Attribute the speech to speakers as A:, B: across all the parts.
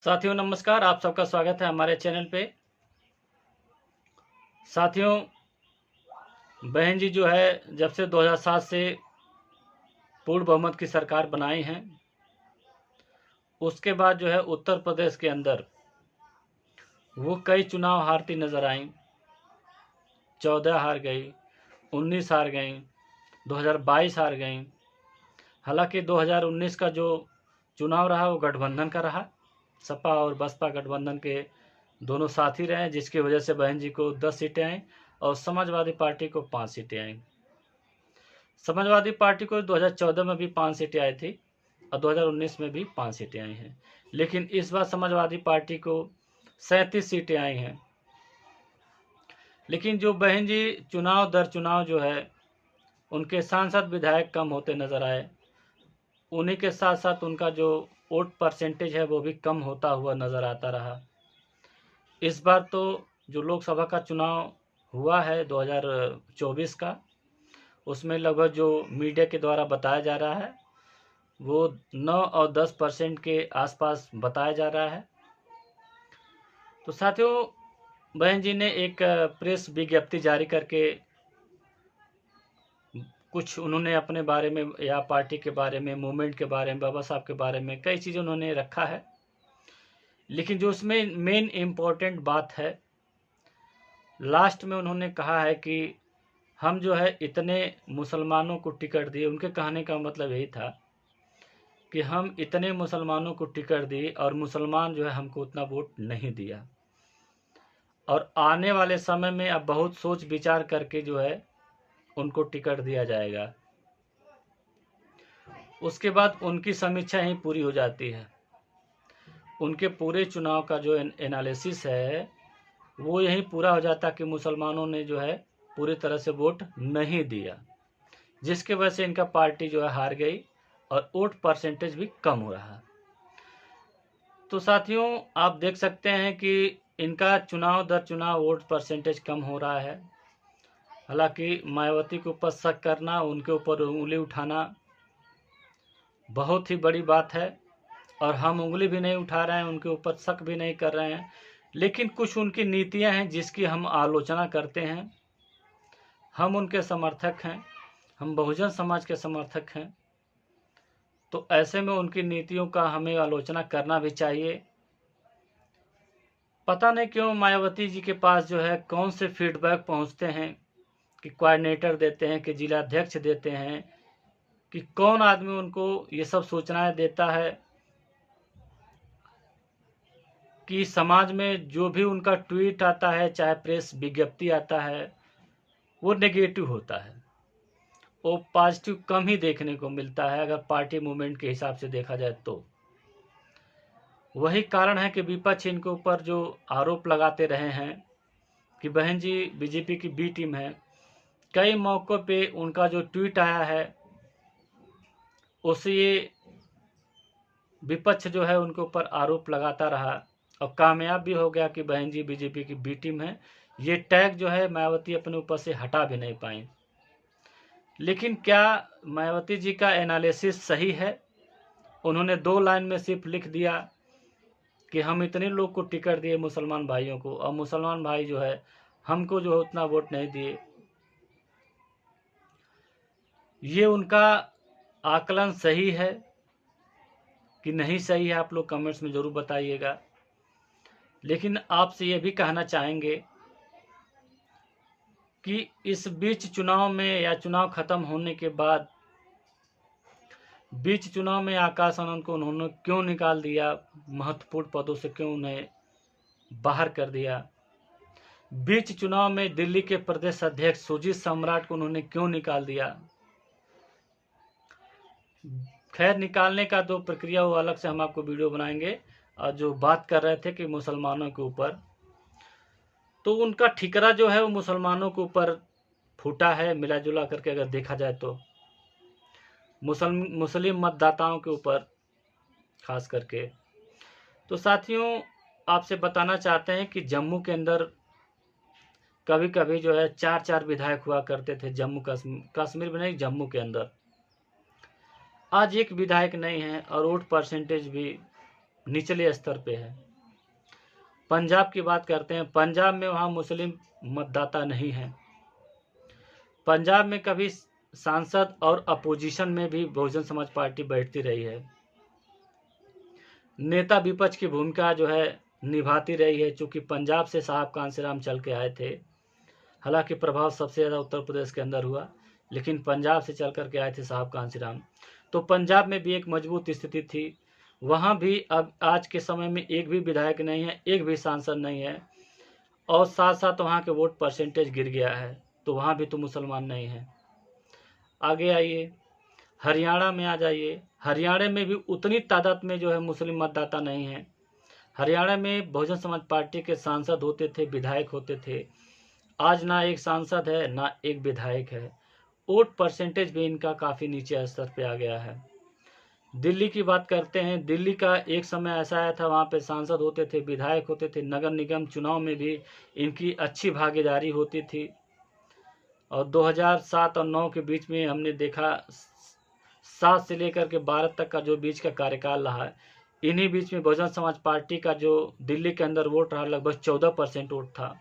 A: साथियों नमस्कार, आप सबका स्वागत है हमारे चैनल पे। साथियों, बहन जी जो है जब से 2007 से पूर्ण बहुमत की सरकार बनाई है, उसके बाद जो है उत्तर प्रदेश के अंदर वो कई चुनाव हारती नजर आई। 14 हार गई, 19 हार गई, 2022 हार गई। हालांकि 2019 का जो चुनाव रहा वो गठबंधन का रहा। सपा और बसपा गठबंधन के दोनों साथी रहे, जिसकी वजह से बहन जी को 10 सीटें आईं और समाजवादी पार्टी को 5 सीटें आईं। समाजवादी पार्टी को 2014 में भी 5 सीटें आई थी और 2019 में भी 5 सीटें आई हैं, लेकिन इस बार समाजवादी पार्टी को 37 सीटें आई हैं। लेकिन जो बहन जी चुनाव दर चुनाव जो है उनके सांसद विधायक कम होते नजर आए, उन्हीं के साथ साथ उनका जो वोट परसेंटेज है वो भी कम होता हुआ नजर आता रहा। इस बार तो जो लोकसभा का चुनाव हुआ है 2024 का, उसमें लगभग जो मीडिया के द्वारा बताया जा रहा है वो 9 और 10% के आसपास बताया जा रहा है। तो साथियों, बहन जी ने एक प्रेस विज्ञप्ति जारी करके कुछ उन्होंने अपने बारे में या पार्टी के बारे में, मूवमेंट के बारे में, बाबा साहब के बारे में कई चीज़ें उन्होंने रखा है। लेकिन जो उसमें मेन इम्पोर्टेंट बात है, लास्ट में उन्होंने कहा है कि हम जो है इतने मुसलमानों को टिकट दिए। उनके कहने का मतलब यही था कि हम इतने मुसलमानों को टिकट दिए और मुसलमान जो है हमको उतना वोट नहीं दिया, और आने वाले समय में अब बहुत सोच विचार करके जो है उनको टिकट दिया जाएगा। उसके बाद उनकी समीक्षा ही पूरी हो जाती है। उनके पूरे चुनाव का जो एनालिसिस है वो यही पूरा हो जाता कि मुसलमानों ने जो है पूरी तरह से वोट नहीं दिया, जिसके वजह से इनका पार्टी जो है हार गई और वोट परसेंटेज भी कम हो रहा। तो साथियों, आप देख सकते हैं कि इनका चुनाव दर चुनाव वोट परसेंटेज कम हो रहा है। हालांकि मायावती के ऊपर शक करना, उनके ऊपर उंगली उठाना बहुत ही बड़ी बात है, और हम उंगली भी नहीं उठा रहे हैं, उनके ऊपर शक भी नहीं कर रहे हैं, लेकिन कुछ उनकी नीतियां हैं जिसकी हम आलोचना करते हैं। हम उनके समर्थक हैं, हम बहुजन समाज के समर्थक हैं, तो ऐसे में उनकी नीतियों का हमें आलोचना करना भी चाहिए। पता नहीं क्यों मायावती जी के पास जो है कौन से फीडबैक पहुंचते हैं कि कोऑर्डिनेटर देते हैं, कि जिलाध्यक्ष देते हैं, कि कौन आदमी उनको ये सब सूचनाएं देता है कि समाज में जो भी उनका ट्वीट आता है, चाहे प्रेस विज्ञप्ति आता है, वो नेगेटिव होता है। वो पॉजिटिव कम ही देखने को मिलता है अगर पार्टी मूवमेंट के हिसाब से देखा जाए तो। वही कारण है कि विपक्ष इनके ऊपर जो आरोप लगाते रहे हैं कि बहन जी बीजेपी की बी टीम है। कई मौक़ों पे उनका जो ट्वीट आया है उससे ये विपक्ष जो है उनके ऊपर आरोप लगाता रहा और कामयाब भी हो गया कि बहन जी बीजेपी की बी टीम है। ये टैग जो है मायावती अपने ऊपर से हटा भी नहीं पाई। लेकिन क्या मायावती जी का एनालिसिस सही है? उन्होंने 2 लाइन में सिर्फ लिख दिया कि हम इतने लोग को टिकट दिए मुसलमान भाइयों को, और मुसलमान भाई जो है हमको जो है उतना वोट नहीं दिए। ये उनका आकलन सही है कि नहीं सही है, आप लोग कमेंट्स में ज़रूर बताइएगा। लेकिन आपसे ये भी कहना चाहेंगे कि इस बीच चुनाव में या चुनाव ख़त्म होने के बाद बीच चुनाव में आकाश आनंद को उन्होंने क्यों निकाल दिया, महत्वपूर्ण पदों से क्यों उन्हें बाहर कर दिया? बीच चुनाव में दिल्ली के प्रदेश अध्यक्ष सुजीत सम्राट को उन्होंने क्यों निकाल दिया? खैर, निकालने का तो प्रक्रिया वो अलग से हम आपको वीडियो बनाएंगे। और जो बात कर रहे थे कि मुसलमानों के ऊपर, तो उनका ठिकरा जो है वो मुसलमानों के ऊपर फूटा है, मिला जुला करके अगर देखा जाए तो मुस्लिम मतदाताओं के ऊपर खास करके। तो साथियों, आपसे बताना चाहते हैं कि जम्मू के अंदर कभी कभी जो है 4-4 विधायक हुआ करते थे। जम्मू कश्मीर में नहीं, जम्मू के अंदर आज एक विधायक नहीं है और वोट परसेंटेज भी निचले स्तर पे है। पंजाब की बात करते हैं, पंजाब में वहाँ मुस्लिम मतदाता नहीं है। पंजाब में कभी सांसद और अपोजिशन में भी बहुजन समाज पार्टी बैठती रही है, नेता विपक्ष की भूमिका जो है निभाती रही है। चूंकि पंजाब से साहब कांशीराम चल के आए थे, हालांकि प्रभाव सबसे ज़्यादा उत्तर प्रदेश के अंदर हुआ, लेकिन पंजाब से चल कर के आए थे साहब कांशीराम। तो पंजाब में भी एक मजबूत स्थिति थी। वहाँ भी अब आज के समय में एक भी विधायक नहीं है, एक भी सांसद नहीं है, और साथ साथ वहाँ के वोट परसेंटेज गिर गया है, तो वहाँ भी तो मुसलमान नहीं है। आगे आइए, हरियाणा में आ जाइए। हरियाणा में भी उतनी तादाद में जो है मुस्लिम मतदाता नहीं है। हरियाणा में बहुजन समाज पार्टी के सांसद होते थे, विधायक होते थे। आज ना एक सांसद है, ना एक विधायक है। वोट परसेंटेज भी इनका काफ़ी नीचे स्तर पे आ गया है। दिल्ली की बात करते हैं, दिल्ली का एक समय ऐसा आया था, वहाँ पे सांसद होते थे, विधायक होते थे, नगर निगम चुनाव में भी इनकी अच्छी भागीदारी होती थी। और 2007 और 9 के बीच में हमने देखा 7 से लेकर के 12 तक का जो बीच का कार्यकाल रहा है, इन्हीं बीच में बहुजन समाज पार्टी का जो दिल्ली के अंदर वोट रहा लगभग 14% वोट था।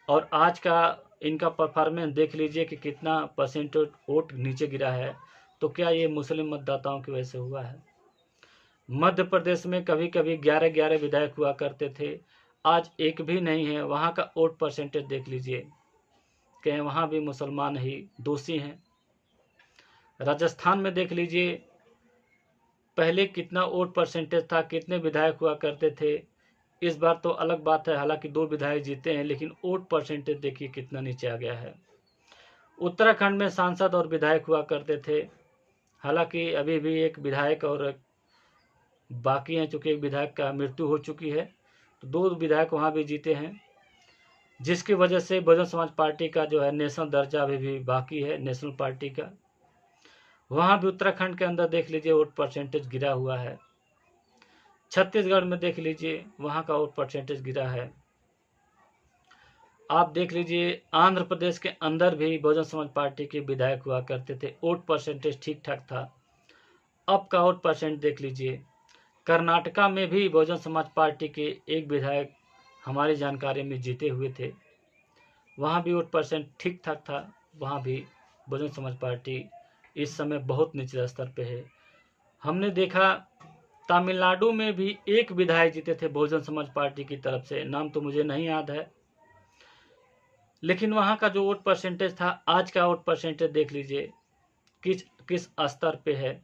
A: और आज का इनका परफॉर्मेंस देख लीजिए कि कितना परसेंटेज वोट नीचे गिरा है। तो क्या ये मुस्लिम मतदाताओं की वजह से हुआ है? मध्य प्रदेश में कभी कभी 11-11 विधायक हुआ करते थे, आज एक भी नहीं है। वहाँ का वोट परसेंटेज देख लीजिए कि वहाँ भी मुसलमान ही दोषी हैं। राजस्थान में देख लीजिए, पहले कितना वोट परसेंटेज था, कितने विधायक हुआ करते थे। इस बार तो अलग बात है, हालांकि 2 विधायक जीते हैं, लेकिन वोट परसेंटेज देखिए कितना नीचे आ गया है। उत्तराखंड में सांसद और विधायक हुआ करते थे, हालांकि अभी भी एक विधायक और बाकी हैं, चूँकि एक विधायक का मृत्यु हो चुकी है, तो 2 विधायक वहाँ भी जीते हैं, जिसकी वजह से बहुजन समाज पार्टी का जो है नेशनल दर्जा अभी भी बाकी है, नेशनल पार्टी का। वहाँ भी उत्तराखंड के अंदर देख लीजिए वोट परसेंटेज गिरा हुआ है। छत्तीसगढ़ में देख लीजिए, वहाँ का वोट परसेंटेज गिरा है। आप देख लीजिए, आंध्र प्रदेश के अंदर भी बहुजन समाज पार्टी के विधायक हुआ करते थे, वोट परसेंटेज ठीक ठाक था। अब का वोट परसेंट देख लीजिए। कर्नाटका में भी बहुजन समाज पार्टी के एक विधायक हमारी जानकारी में जीते हुए थे, वहाँ भी वोट परसेंट ठीक ठाक था। वहाँ भी बहुजन समाज पार्टी इस समय बहुत निचले स्तर पे है। हमने देखा तमिलनाडु में भी एक विधायक जीते थे बहुजन समाज पार्टी की तरफ से, नाम तो मुझे नहीं याद है, लेकिन वहाँ का जो वोट परसेंटेज था, आज का वोट परसेंटेज देख लीजिए किस स्तर पे है।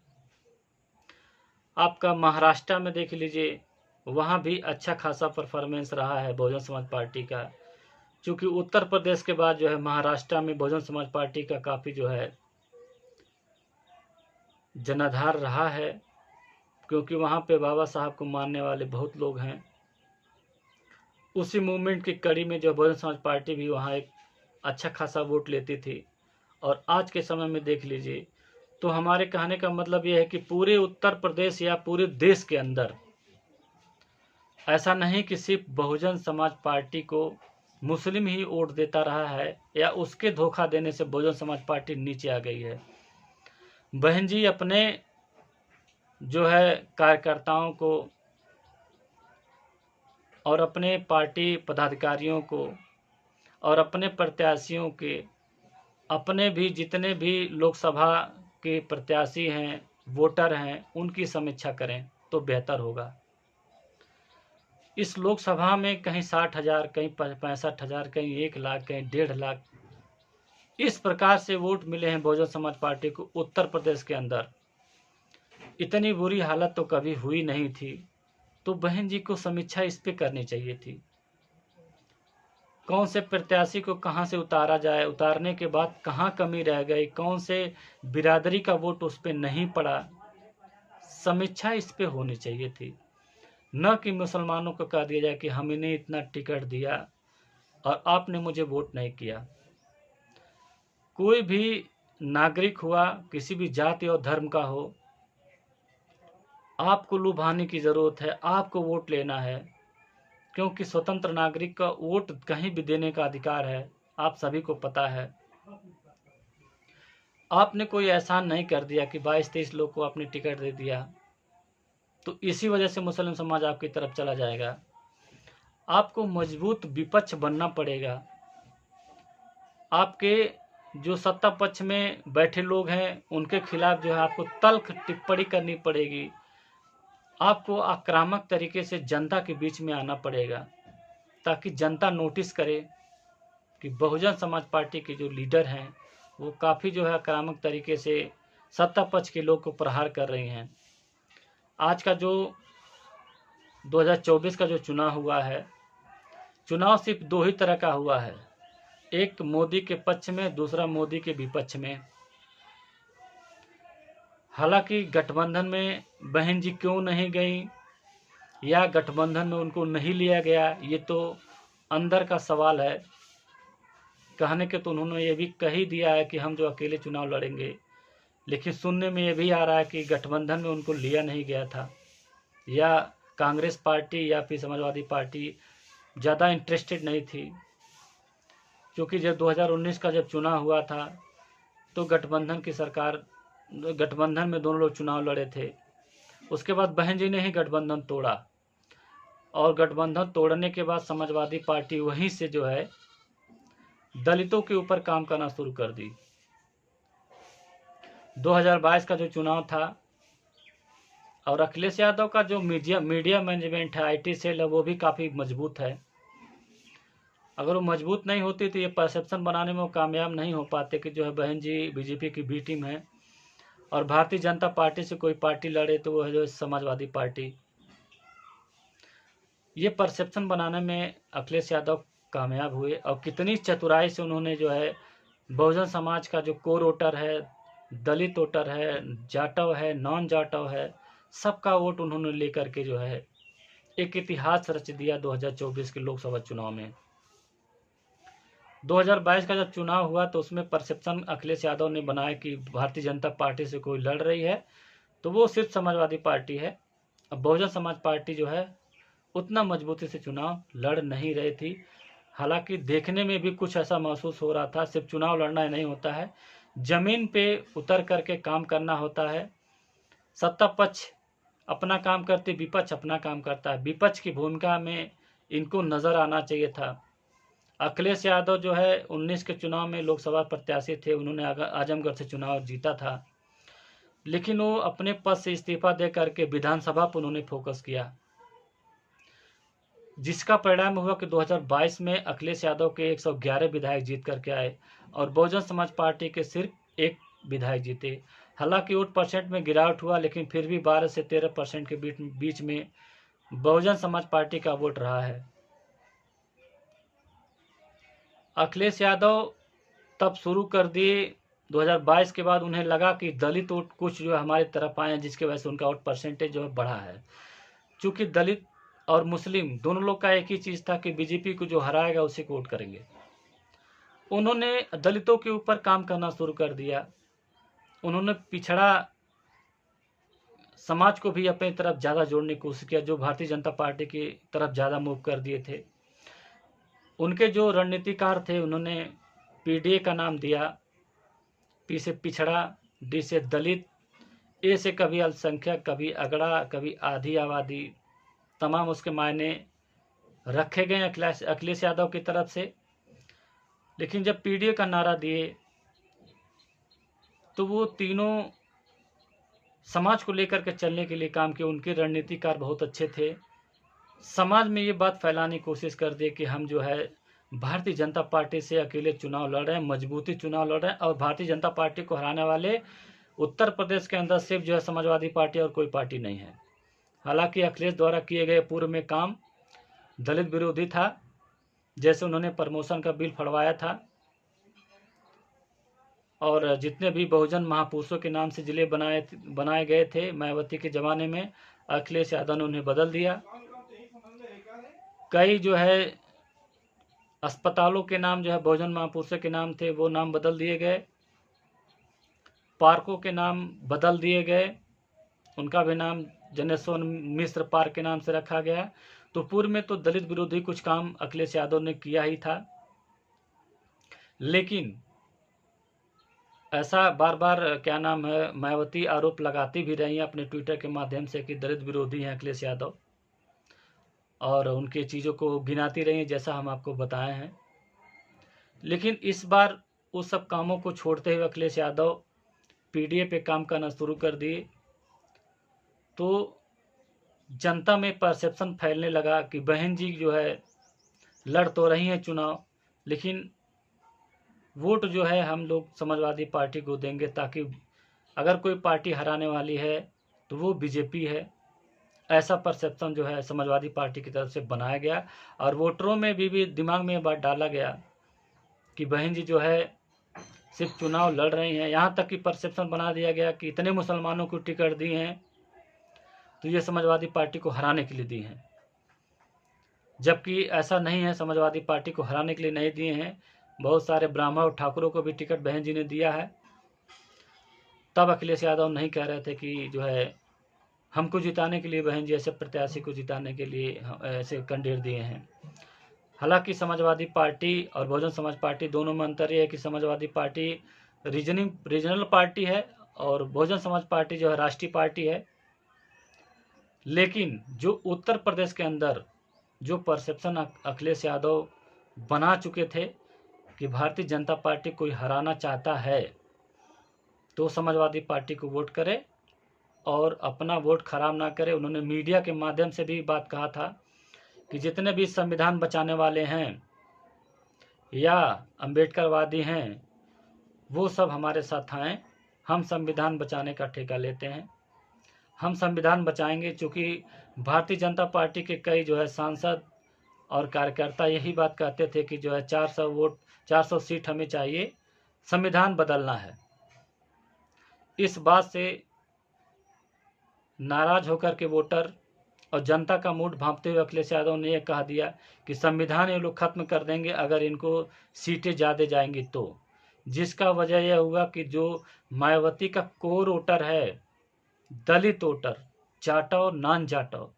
A: आपका महाराष्ट्र में देख लीजिए, वहाँ भी अच्छा खासा परफॉर्मेंस रहा है बहुजन समाज पार्टी का। क्योंकि उत्तर प्रदेश के बाद जो है महाराष्ट्र में बहुजन समाज पार्टी का काफ़ी जो है जनाधार रहा है, क्योंकि वहाँ पे बाबा साहब को मानने वाले बहुत लोग हैं। उसी मूवमेंट की कड़ी में जो बहुजन समाज पार्टी भी वहाँ एक अच्छा खासा वोट लेती थी। और आज के समय में देख लीजिए, तो हमारे कहने का मतलब ये है कि पूरे उत्तर प्रदेश या पूरे देश के अंदर ऐसा नहीं कि सिर्फ बहुजन समाज पार्टी को मुस्लिम ही वोट देता रहा है, या उसके धोखा देने से बहुजन समाज पार्टी नीचे आ गई है। बहन जी अपने जो है कार्यकर्ताओं को और अपने पार्टी पदाधिकारियों को और अपने प्रत्याशियों के, अपने भी जितने भी लोकसभा के प्रत्याशी हैं, वोटर हैं, उनकी समीक्षा करें तो बेहतर होगा। इस लोकसभा में कहीं 60,000, कहीं 65,000, कहीं 1 लाख, कहीं 1.5 लाख, इस प्रकार से वोट मिले हैं बहुजन समाज पार्टी को उत्तर प्रदेश के अंदर। इतनी बुरी हालत तो कभी हुई नहीं थी। तो बहन जी को समीक्षा इस पे करनी चाहिए थी, कौन से प्रत्याशी को कहां से उतारा जाए, उतारने के बाद कहां कमी रह गई, कौन से बिरादरी का वोट उस पे नहीं पड़ा, समीक्षा इस पे होनी चाहिए थी। न कि मुसलमानों को कह दिया जाए कि हम इन्हें इतना टिकट दिया और आपने मुझे वोट नहीं किया। कोई भी नागरिक हुआ, किसी भी जाति और धर्म का हो, आपको लुभाने की ज़रूरत है, आपको वोट लेना है, क्योंकि स्वतंत्र नागरिक का वोट कहीं भी देने का अधिकार है, आप सभी को पता है। आपने कोई एहसान नहीं कर दिया कि 22-23 लोग को आपने टिकट दे दिया, तो इसी वजह से मुस्लिम समाज आपकी तरफ चला जाएगा। आपको मजबूत विपक्ष बनना पड़ेगा। आपके जो सत्ता पक्ष में बैठे लोग हैं उनके खिलाफ जो है आपको तल्ख टिप्पणी करनी पड़ेगी। आपको आक्रामक तरीके से जनता के बीच में आना पड़ेगा ताकि जनता नोटिस करे कि बहुजन समाज पार्टी के जो लीडर हैं वो काफ़ी जो है आक्रामक तरीके से सत्ता पक्ष के लोग को प्रहार कर रही हैं। आज का जो 2024 का जो चुनाव हुआ है, चुनाव सिर्फ दो ही तरह का हुआ है, एक मोदी के पक्ष में, दूसरा मोदी के विपक्ष में। हालांकि गठबंधन में बहन जी क्यों नहीं गई या गठबंधन में उनको नहीं लिया गया, ये तो अंदर का सवाल है। कहने के तो उन्होंने ये भी कह ही दिया है कि हम जो अकेले चुनाव लड़ेंगे, लेकिन सुनने में ये भी आ रहा है कि गठबंधन में उनको लिया नहीं गया था या कांग्रेस पार्टी या फिर समाजवादी पार्टी ज़्यादा इंटरेस्टेड नहीं थी। क्योंकि जब 2019 का जब चुनाव हुआ था तो गठबंधन की सरकार, गठबंधन में दोनों लोग चुनाव लड़े थे। उसके बाद बहन जी ने ही गठबंधन तोड़ा और गठबंधन तोड़ने के बाद समाजवादी पार्टी वहीं से जो है दलितों के ऊपर काम करना शुरू कर दी। 2022 का जो चुनाव था और अखिलेश यादव का जो मीडिया मैनेजमेंट है, आईटी सेल है, वो भी काफ़ी मजबूत है। अगर वो मजबूत नहीं होती तो ये परसेप्शन बनाने में वो कामयाब नहीं हो पाते कि जो है बहन जी बीजेपी की बी टीम है और भारतीय जनता पार्टी से कोई पार्टी लड़े तो वो है जो समाजवादी पार्टी। ये परसेप्शन बनाने में अखिलेश यादव कामयाब हुए और कितनी चतुराई से उन्होंने जो है बहुजन समाज का जो कोर वोटर है, दलित वोटर है, जाटव है, नॉन जाटव है, सबका वोट उन्होंने लेकर के जो है एक इतिहास रच दिया 2024 के लोकसभा चुनाव में। 2022 का जब चुनाव हुआ तो उसमें परसेप्शन अखिलेश यादव ने बनाया कि भारतीय जनता पार्टी से कोई लड़ रही है तो वो सिर्फ समाजवादी पार्टी है। अब बहुजन समाज पार्टी जो है उतना मजबूती से चुनाव लड़ नहीं रही थी। हालांकि देखने में भी कुछ ऐसा महसूस हो रहा था, सिर्फ चुनाव लड़ना ही नहीं होता है, जमीन पे उतर करके काम करना होता है। सत्ता पक्ष अपना काम करते, विपक्ष अपना काम करता है। विपक्ष की भूमिका में इनको नज़र आना चाहिए था। अखिलेश यादव जो है 19 के चुनाव में लोकसभा प्रत्याशी थे, उन्होंने आजमगढ़ से चुनाव जीता था, लेकिन वो अपने पद से इस्तीफा दे करके विधानसभा पर उन्होंने फोकस किया, जिसका परिणाम हुआ कि 2022 में अखिलेश यादव के 111 विधायक जीत करके आए और बहुजन समाज पार्टी के सिर्फ एक विधायक जीते। हालांकि वोट परसेंट में गिरावट हुआ, लेकिन फिर भी 12 से 13% के बीच में बहुजन समाज पार्टी का वोट रहा है। अखिलेश यादव तब शुरू कर दिए 2022 के बाद, उन्हें लगा कि दलित वोट कुछ जो है हमारी तरफ आए हैं, जिसकी वजह से उनका वोट परसेंटेज जो है बढ़ा है। चूँकि दलित और मुस्लिम दोनों लोग का एक ही चीज़ था कि बीजेपी को जो हराएगा उसी को वोट करेंगे। उन्होंने दलितों के ऊपर काम करना शुरू कर दिया। उन्होंने पिछड़ा समाज को भी अपनी तरफ ज़्यादा जोड़ने की कोशिश किया, जो भारतीय जनता पार्टी की तरफ ज़्यादा मूव कर दिए थे। उनके जो रणनीतिकार थे उन्होंने पीडीए का नाम दिया, पी से पिछड़ा, डी से दलित, ए से कभी अल्पसंख्यक, कभी अगड़ा, कभी आधी आबादी, तमाम उसके मायने रखे गए अखिलेश यादव की तरफ से। लेकिन जब पीडीए का नारा दिए तो वो तीनों समाज को लेकर के चलने के लिए काम किए। उनके रणनीतिकार बहुत अच्छे थे। समाज में ये बात फैलाने की कोशिश कर दी कि हम जो है भारतीय जनता पार्टी से अकेले चुनाव लड़ रहे हैं, मजबूती चुनाव लड़ रहे हैं और भारतीय जनता पार्टी को हराने वाले उत्तर प्रदेश के अंदर सिर्फ जो है समाजवादी पार्टी और कोई पार्टी नहीं है। हालांकि अखिलेश द्वारा किए गए पूर्व में काम दलित विरोधी था, जैसे उन्होंने प्रमोशन का बिल फड़वाया था और जितने भी बहुजन महापुरुषों के नाम से जिले बनाए गए थे मायावती के ज़माने में, अखिलेश यादव ने उन्हें बदल दिया। कई जो है अस्पतालों के नाम जो है बहुजन महापुरुषों के नाम थे, वो नाम बदल दिए गए। पार्कों के नाम बदल दिए गए, उनका भी नाम जनेश्वर मिश्र पार्क के नाम से रखा गया। तो पूर्व में तो दलित विरोधी कुछ काम अखिलेश यादव ने किया ही था, लेकिन ऐसा बार बार क्या नाम है मायावती आरोप लगाती भी रही हैं अपने ट्विटर के माध्यम से कि दलित विरोधी हैं अखिलेश यादव, और उनके चीज़ों को गिनाती रही हैं जैसा हम आपको बताए हैं। लेकिन इस बार उस सब कामों को छोड़ते हुए अखिलेश यादव पीडीए पे काम करना शुरू कर दिए, तो जनता में परसेप्शन फैलने लगा कि बहन जी जो है लड़ तो रही हैं चुनाव, लेकिन वोट जो है हम लोग समाजवादी पार्टी को देंगे, ताकि अगर कोई पार्टी हराने वाली है तो वो बीजेपी है। ऐसा परसेप्शन जो है समाजवादी पार्टी की तरफ से बनाया गया, और वोटरों में भी दिमाग में ये बात डाला गया कि बहन जी जो है सिर्फ चुनाव लड़ रही हैं। यहाँ तक कि परसेप्शन बना दिया गया कि इतने मुसलमानों को टिकट दी हैं तो ये समाजवादी पार्टी को हराने के लिए दी हैं, जबकि ऐसा नहीं है। समाजवादी पार्टी को हराने के लिए नहीं दिए हैं, बहुत सारे ब्राह्मण और ठाकुरों को भी टिकट बहन जी ने दिया है। तब अखिलेश यादव नहीं कह रहे थे कि जो है हमको जिताने के लिए बहन जी ऐसे प्रत्याशी को जिताने के लिए ऐसे कैंडिडेट दिए हैं। हालांकि समाजवादी पार्टी और बहुजन समाज पार्टी दोनों में अंतर ये है कि समाजवादी पार्टी रीजनल पार्टी है और बहुजन समाज पार्टी जो है राष्ट्रीय पार्टी है। लेकिन जो उत्तर प्रदेश के अंदर जो परसेप्शन अखिलेश यादव बना चुके थे कि भारतीय जनता पार्टी कोई हराना चाहता है तो समाजवादी पार्टी को वोट करे और अपना वोट खराब ना करे। उन्होंने मीडिया के माध्यम से भी बात कहा था कि जितने भी संविधान बचाने वाले हैं या अम्बेडकरवादी हैं वो सब हमारे साथ आएँ, हम संविधान बचाने का ठेका लेते हैं, हम संविधान बचाएंगे। चूँकि भारतीय जनता पार्टी के कई जो है सांसद और कार्यकर्ता यही बात कहते थे कि जो है 400 सीट हमें चाहिए, संविधान बदलना है। इस बात से नाराज होकर के वोटर और जनता का मूड भांपते हुए अखिलेश यादव ने यह कहा दिया कि संविधान ये लोग खत्म कर देंगे अगर इनको सीटें ज़्यादा जाएंगी तो, जिसका वजह यह हुआ कि जो मायावती का कोर वोटर है, दलित वोटर, जाटव नॉन जाटव,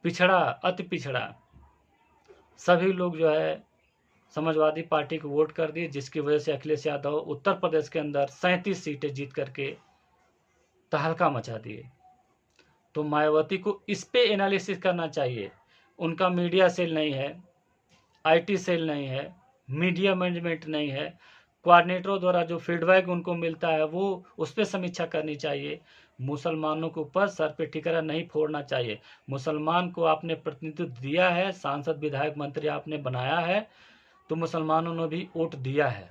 A: पिछड़ा अति पिछड़ा, सभी लोग जो है समाजवादी पार्टी को वोट कर दिए, जिसकी वजह से अखिलेश यादव उत्तर प्रदेश के अंदर 37 सीटें जीत करके तहलका मचा दिए। तो मायावती को इस पे एनालिसिस करना चाहिए। उनका मीडिया सेल नहीं है, आईटी सेल नहीं है, मीडिया मैनेजमेंट नहीं है, कोऑर्डिनेटरों द्वारा जो फीडबैक उनको मिलता है वो उस पर समीक्षा करनी चाहिए। मुसलमानों के ऊपर सर पे ठिकरा नहीं फोड़ना चाहिए। मुसलमान को आपने प्रतिनिधित्व दिया है, सांसद विधायक मंत्री आपने बनाया है, तो मुसलमानों ने भी वोट दिया है।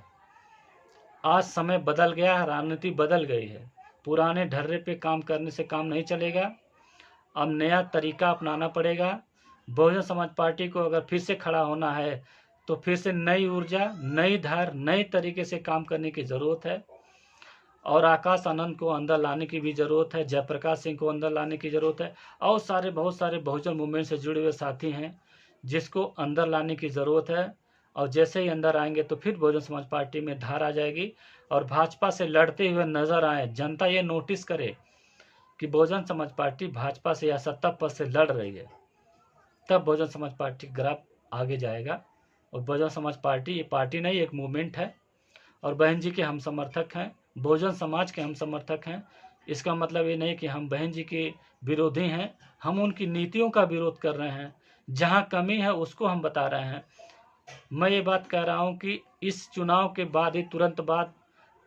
A: आज समय बदल गया है, राजनीति बदल गई है। पुराने ढर्रे पे काम करने से काम नहीं चलेगा, अब नया तरीका अपनाना पड़ेगा। बहुजन समाज पार्टी को अगर फिर से खड़ा होना है तो फिर से नई ऊर्जा, नई धार, नए तरीके से काम करने की ज़रूरत है। और आकाश आनंद को अंदर लाने की भी ज़रूरत है, जयप्रकाश सिंह को अंदर लाने की ज़रूरत है, और बहुत सारे बहुजन मूवमेंट से जुड़े हुए साथी हैं जिसको अंदर लाने की ज़रूरत है। और जैसे ही अंदर आएंगे तो फिर बहुजन समाज पार्टी में धार आ जाएगी और भाजपा से लड़ते हुए नजर आए। जनता ये नोटिस करे कि बहुजन समाज पार्टी भाजपा से या सत्ता पद से लड़ रही है, तब बहुजन समाज पार्टी ग्राफ आगे जाएगा। और बहुजन समाज पार्टी ये पार्टी नहीं, एक मूवमेंट है और बहन जी के हम समर्थक हैं, बहुजन समाज के हम समर्थक हैं। इसका मतलब ये नहीं कि हम बहन जी के विरोधी हैं, हम उनकी नीतियों का विरोध कर रहे हैं। जहाँ कमी है उसको हम बता रहे हैं। मैं ये बात कह रहा हूँ कि इस चुनाव के बाद ही तुरंत बाद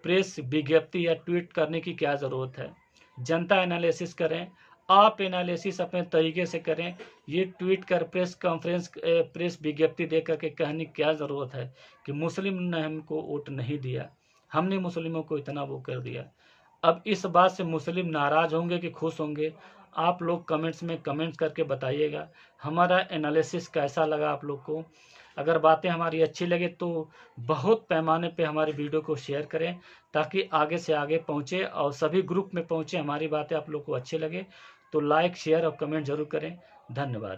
A: प्रेस विज्ञप्ति या ट्वीट करने की क्या ज़रूरत है। जनता एनालिसिस करें, आप एनालिसिस अपने तरीके से करें। ये ट्वीट कर प्रेस कॉन्फ्रेंस प्रेस विज्ञप्ति दे करके कहने की क्या ज़रूरत है कि मुस्लिम ने हमको वोट नहीं दिया, हमने मुस्लिमों को इतना वो कर दिया। अब इस बात से मुस्लिम नाराज़ होंगे कि खुश होंगे, आप लोग कमेंट्स में कमेंट्स करके बताइएगा। हमारा एनालिसिस कैसा लगा आप लोग को। अगर बातें हमारी अच्छी लगे तो बहुत पैमाने पे हमारी वीडियो को शेयर करें ताकि आगे से आगे पहुँचे और सभी ग्रुप में पहुँचे। हमारी बातें आप लोग को अच्छी लगे तो लाइक, शेयर और कमेंट जरूर करें। धन्यवाद।